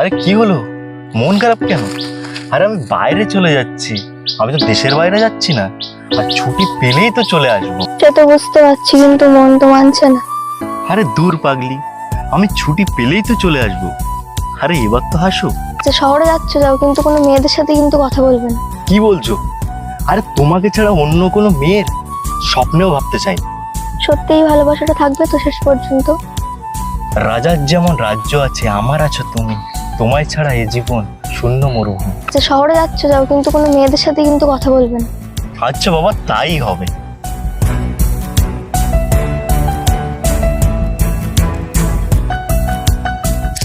আরে কি হলো, মন খারাপ কেন? আরে আমি বাইরে চলে যাচ্ছি, আমি তো দেশের বাইরে যাচ্ছি না, আর ছুটি পেলেই তো চলে আসবো। সে তো বুঝতে পারছি, কিন্তু মন তো মানছে না। আরে দূর পাগলি, আমি ছুটি পেলেই তো চলে আসবো। আরে এবার তো হাসো। যে শহরে যাচ্ছ যাও, কিন্তু কোনো মেয়েদের সাথে কিন্তু কথা বলবে না। কি বলছো? আরে তোমাকে ছাড়া অন্য কোনো মেয়ের স্বপ্নেও ভাবতে চাই না। সত্যিই ভালোবাসাটা থাকবে তো শেষ পর্যন্ত? রাজার যেমন রাজ্য আছে, আমার আছো তুমি, তোমায় ছাড়া এ জীবন শূন্য মরুভূমি। যে শহরে যাচ্ছ যাও, কিন্তু কোনো মেয়েদের সাথে কিন্তু কথা বলবে না। আচ্ছা বাবা, তাই হবে।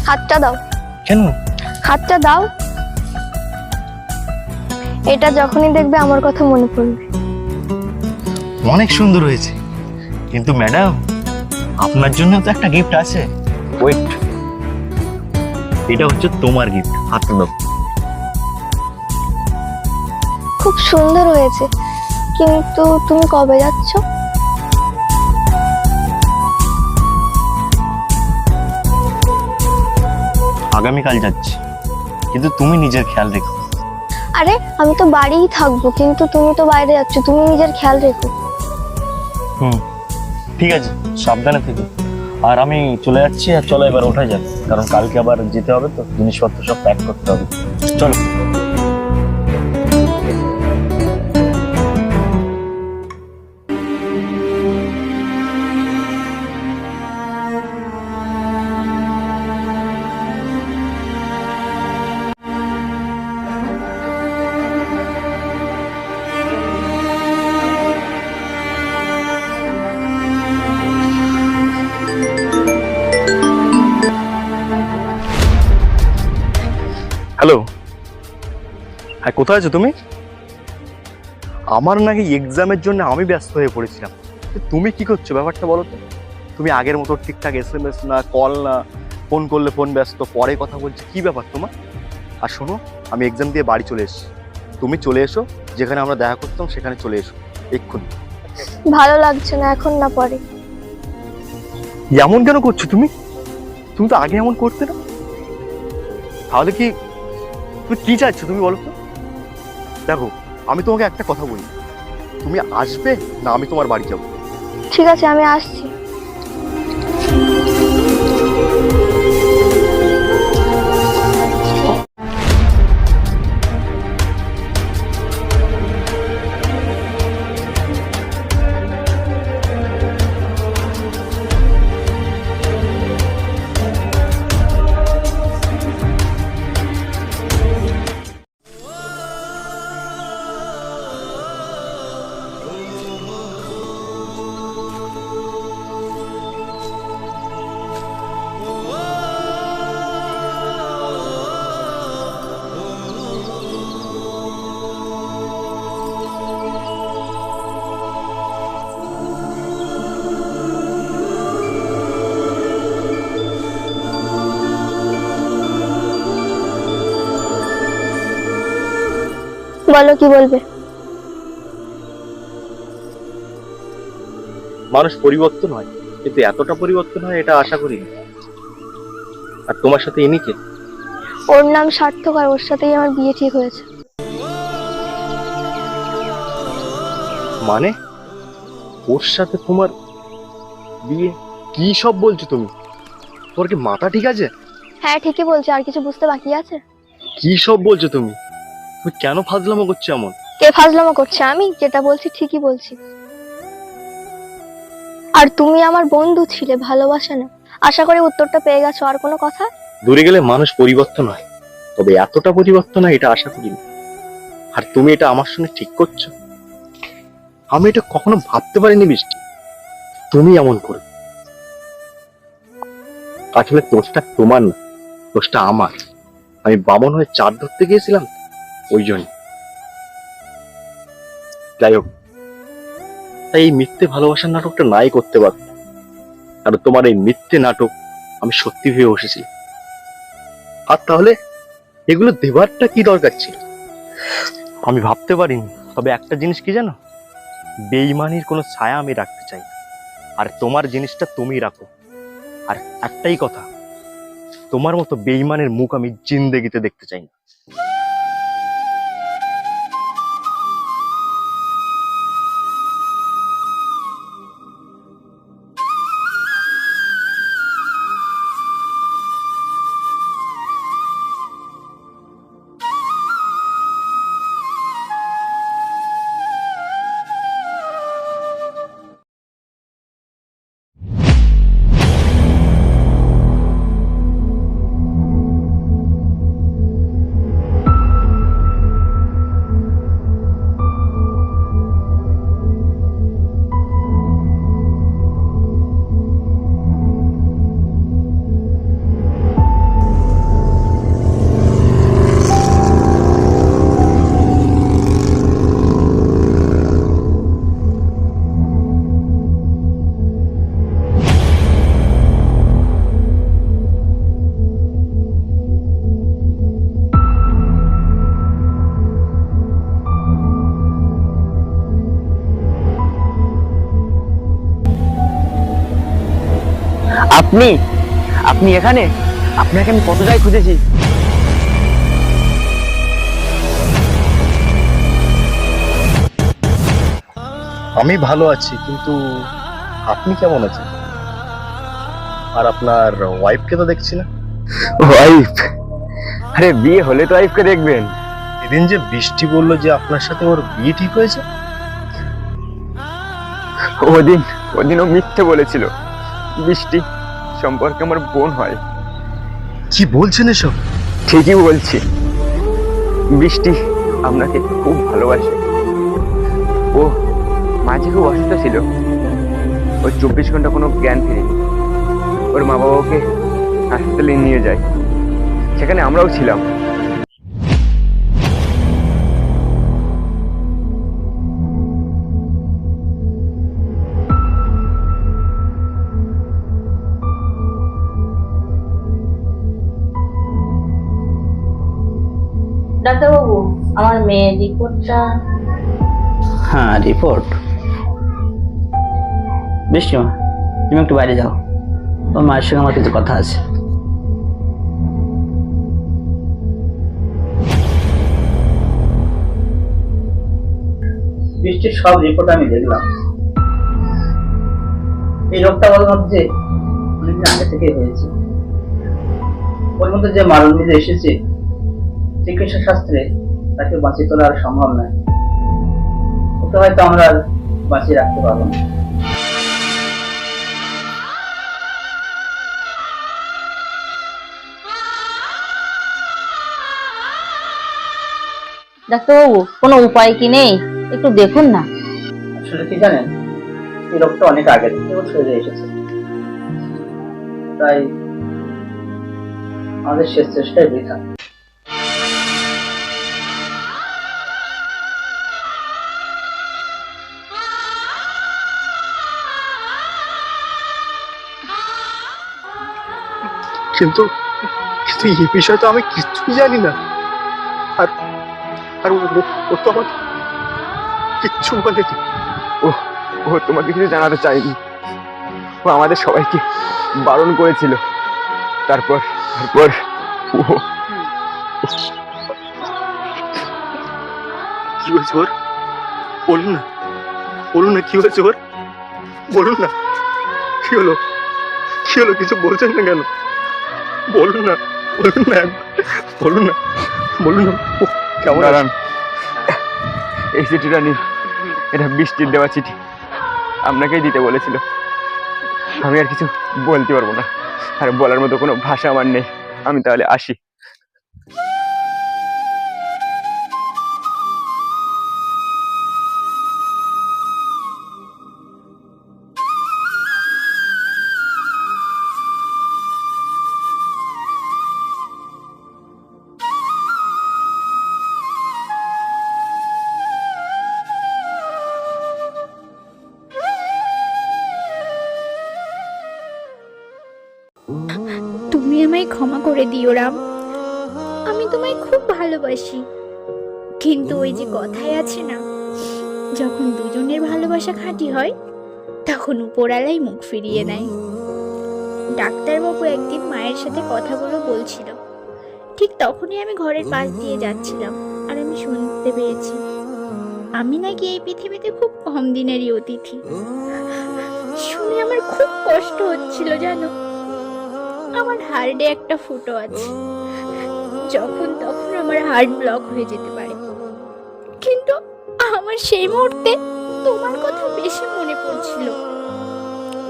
হাতটা দাও। কেন? হাতটা দাও। এটা যখনই দেখবে আমার কথা মনে পড়বে। অনেক সুন্দর হয়েছে, কিন্তু ম্যাডাম আপনার জন্য তো একটা গিফট আছে। ওয়েট, এটা হচ্ছে তোমার গিফট, হাতে দাও। খুব সুন্দর হয়েছে, কিন্তু তুমি কবে যাচ্ছ? আগামীকাল যাচ্ছি, কিন্তু তুমি নিজের খেয়াল রেখো। আরে আমি তো বাড়িই থাকবো, কিন্তু তুমি তো বাইরে যাচ্ছ, তুমি নিজের খেয়াল রেখো। হুম, ঠিক আছে, সাবধানে থেকো। আর আমি চলে যাচ্ছি, আর চলো এবার ওঠাই যাক, কারণ কালকে আবার যেতে হবে, তো জিনিসপত্র সব প্যাক করতে হবে। চলো। হ্যালো, হ্যাঁ কোথায় আছো তুমি? আমার নাকি এক্সামের জন্য আমি ব্যস্ত হয়ে পড়েছিলাম। তুমি কি করছো ব্যাপারটা বলো তো? তুমি আগের মতো ঠিকঠাক SMS না, কল না, ফোন করলে ফোন ব্যস্ত, পরে কথা বলছি, কি ব্যাপার তোমার? আর শোনো, আমি এক্সাম দিয়ে বাড়ি চলে এসেছি, তুমি চলে এসো, যেখানে আমরা দেখা করতাম সেখানে চলে এসো এক্ষুনি। ভালো লাগছে না, এখন না পরে। এমন কেন করছো তুমি? তুমি তো আগে এমন করতে না। তাহলে কি তুমি কি চাইছো তুমি বলো তো? দেখো, আমি তোমাকে একটা কথা বলি, তুমি আসবে না আমি তোমার বাড়ি যাবো? ঠিক আছে, আমি আসছি। বলো, কি বলবে? মানুষ পরিবর্তন হয়, কিন্তু এতটা পরিবর্তন হয় এটা আশা করিনি। আর তোমার সাথে ইনি কে? ওর নাম সার্থক, আর ওর সাথেই আমার বিয়ে ঠিক হয়েছে। মানে ওর সাথে তোমার বিয়ে? কি সব বলছো তুমি? তোমার কি মাথা ঠিক আছে? হ্যাঁ ঠিকই বলছে, আর কিছু বুঝতে বাকি আছে? কি সব বলছো তুমি? তুমি কেন ফাজলামো করছো এমন? কে ফাজলামো করছে? আমি যেটা বলছি ঠিকই বলছি। আর তুমি আমার বন্ধু ছিলে, ভালোবাসা না। আশা করি উত্তরটা পেয়ে গেছো। আর কোনো কথা? দূরে গেলে মানুষ পরিবর্তন হয়, তবে এতটা পরিবর্তন হয় এটা আশা করিনি। আর তুমি এটা আমার সঙ্গে ঠিক করছো? আমি এটা কখনো ভাবতে পারিনি বৃষ্টি, তুমি এমন করো। আসলে দোষটা তোমার না, দোষটা আমার। আমি বামন হয়ে চাঁদ ধরতে গিয়েছিলাম, ওই জন্য। যাই হোক, তাই এই মিথ্যে ভালোবাসার নাটকটা নাই করতে পারত। আর তোমার এই মিথ্যে নাটক আমি সত্যি ভেবে বসেছি। আর তাহলে এগুলো দেবারটা কি দরকার ছিল? আমি ভাবতে পারিনি। তবে একটা জিনিস কি জানো, বেইমানির কোনো ছায়া আমি রাখতে চাই না। আর তোমার জিনিসটা তুমি রাখো। আর একটাই কথা, তোমার মতো বেঈমানের মুখ আমি জিন্দেগিতে দেখতে চাই না। আপনি আপনি এখানে? আপনাকে আমি কত জায়গায় খুঁজেছি। আমি ভালো আছি, কিন্তু আপনি কেমন আছেন? আর আপনার ওয়াইফকে তো দেখছি না। ওয়াইফ? আরে বিয়ে হলে তো ওয়াইফকে দেখবেন। সেদিন যে বৃষ্টি বললো যে আপনার সাথে ওর বিয়ে ঠিক হয়েছে। ওদিন ওদিন ও মিথ্যে বলেছিল। বৃষ্টি সম্পর্কে আমার বোন হয়। কি বলছেন এসব? ঠিকই বলছি, বৃষ্টি আপনাকে খুব ভালোবাসে। ও মাঝে খুব অসুস্থ ছিল, ওর 24 ঘন্টা কোনো জ্ঞান ফেরেনি। ওর মা বাবা ওকে হাসপাতালে নিয়ে যায়, সেখানে আমরাও ছিলাম। ডাক্তারবাবু, আমার মেয়ের রিপোর্টটা। হ্যাঁ, রিপোর্ট। বৃষ্টিমা, তুমি একটু বাইরে যাও, তোমার মায়ের সঙ্গে আমার কিছু কথা আছে। বৃষ্টির সব রিপোর্ট আমি দেখলাম। এই রোগটা ওর মধ্যে অনেকদিন আগে থেকে হয়েছে। ওর মধ্যে যে মারণবিধি এসেছে, চিকিৎসা শাস্ত্রে তাকে বাঁচিয়ে তোলা আর সম্ভব নয়। ওকে হয়তো আমরা আর বাঁচিয়ে রাখতে পারবো না। ডাক্তারবাবু, কোনো উপায় কি নেই? একটু দেখুন না। আসলে কি জানেন, এই রোগটা অনেক আগে থেকে ওর শরীরে এসেছে, তাই আমাদের শেষ চেষ্টায় বৃথা। কিন্তু কিন্তু এই বিষয়ে তো আমি কিচ্ছুই জানি না। আর আর ও তো আমাকে কিচ্ছু বলেনি। ও ও তোমাকে কিছু জানাতে চাইনি, ও আমাদের সবাইকে বারণ করেছিল। তারপর তারপর ও কি হয়েছে ওর? বলুন না, বলুন না, কি হয়েছে ওর? বলুন না, কি হলো? কি হলো? কিছু বলছেন না কেন? বলুন না, বলুন না, বলুন না, বলুন না। ও কেমন আছে? দাঁড়ান, এই চিঠিটা নিন, এটা বৃষ্টির দেওয়া চিঠি, আপনাকেই দিতে বলেছিল। আমি আর কিছু বলতে পারবো না, আর বলার মতো কোনো ভাষা আমার নেই। আমি তাহলে আসি। তুমি আমায় ক্ষমা করে দিও রাম, আমি তোমায় খুব ভালোবাসি। কিন্তু ওই যে কথায় আছে না, যখন দুজনের ভালোবাসা খাঁটি হয় তখন উপরালাই মুখ ফিরিয়ে নেয়। ডাক্তারবাবু একদিন মায়ের সাথে কথাগুলো বলছিল। ঠিক তখনই আমি ঘরের পাশ দিয়ে যাচ্ছিলাম, আর আমি শুনতে পেয়েছি আমি নাকি এই পৃথিবীতে খুব কম দিনেরই অতিথি। শুনে আমার খুব কষ্ট হচ্ছিল জানো। আমার হার্টে একটা ফুটো আছে, যখন তখন আমার হার্ট ব্লক হয়ে যেতে পারে। কিন্তু আমার সেই মুহূর্তে তোমার কথা বেশি মনে পড়ছিল,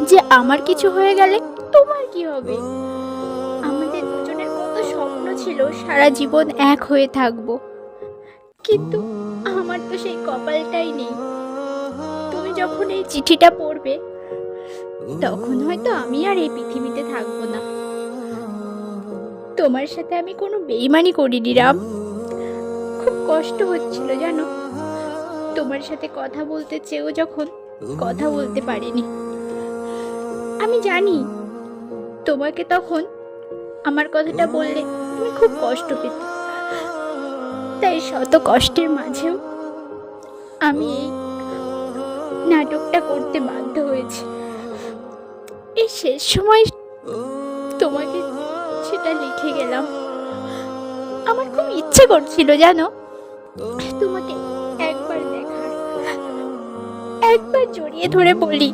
যে আমার কিছু হয়ে গেলে তোমার কি হবে। আমাদের দুজনের কত স্বপ্ন ছিল সারা জীবন এক হয়ে থাকবো, কিন্তু আমার তো সেই কপালটাই নেই। তুমি যখন এই চিঠিটা পড়বে, তখন হয়তো আমি আর এই পৃথিবীতে থাকবো না। তোমার সাথে আমি কোনো বেইমানি করিনি রাম। খুব কষ্ট হচ্ছিল জানো, তোমার সাথে কথা বলতে চেয়েও যখন কথা বলতে পারিনি। আমি জানি তোমাকে তখন আমার কথাটা বললে তুমি খুব কষ্ট পেতে, তাই শত কষ্টের মাঝেও আমি এই নাটকটা করতে বাধ্য হয়েছি। এই শেষ সময় তোমাকে সেটা লিখে গেলাম। আমার খুব ইচ্ছে করছিল জানো, তোমাকে একবার দেখার, একবার জড়িয়ে ধরে বলি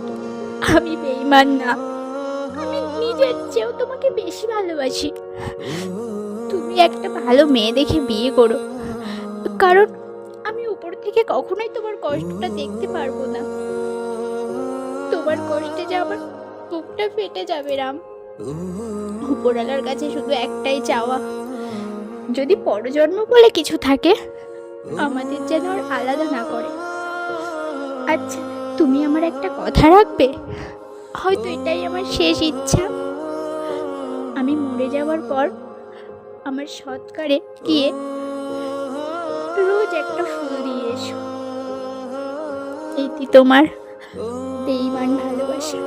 আমি বেঈমান না, আমি নিজের চেয়েও তোমাকে বেশি ভালোবাসি। তুমি একটা ভালো মেয়ে দেখে বিয়ে করো, কারণ আমি উপর থেকে কখনোই তোমার কষ্টটা দেখতে পারবো না। তোমার কষ্টে যে আমার বুকটা ফেটে যাবে রাম। উপরওয়ালার কাছে শুধু একটাই চাওয়া, যদি পরজন্ম বলে কিছু থাকে, আমাদের যেন আর আলাদা না করে। আচ্ছা, তুমি আমার একটা কথা রাখবে? হয়তো এটাই আমার শেষ ইচ্ছা। আমি মরে যাওয়ার পর আমার সৎকারে গিয়ে রোজ একটা ফুল দিয়ে এসো। এইটি তোমার বেঈমান ভালোবাসা।